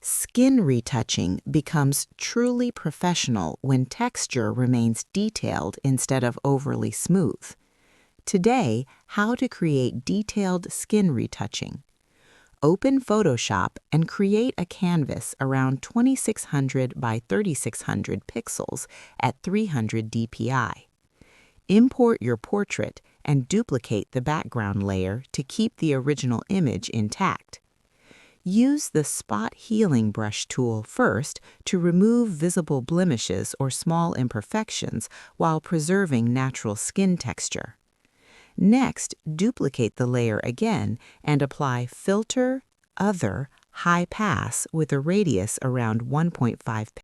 Skin retouching becomes truly professional when texture remains detailed instead of overly smooth. Today, how to create detailed skin retouching. Open Photoshop and create a canvas around 2600 by 3600 pixels at 300 dpi. Import your portrait and duplicate the background layer to keep the original image intact. Use the Spot Healing Brush tool first to remove visible blemishes or small imperfections while preserving natural skin texture. Next, duplicate the layer again and apply Filter, Other, High Pass with a radius around 1.5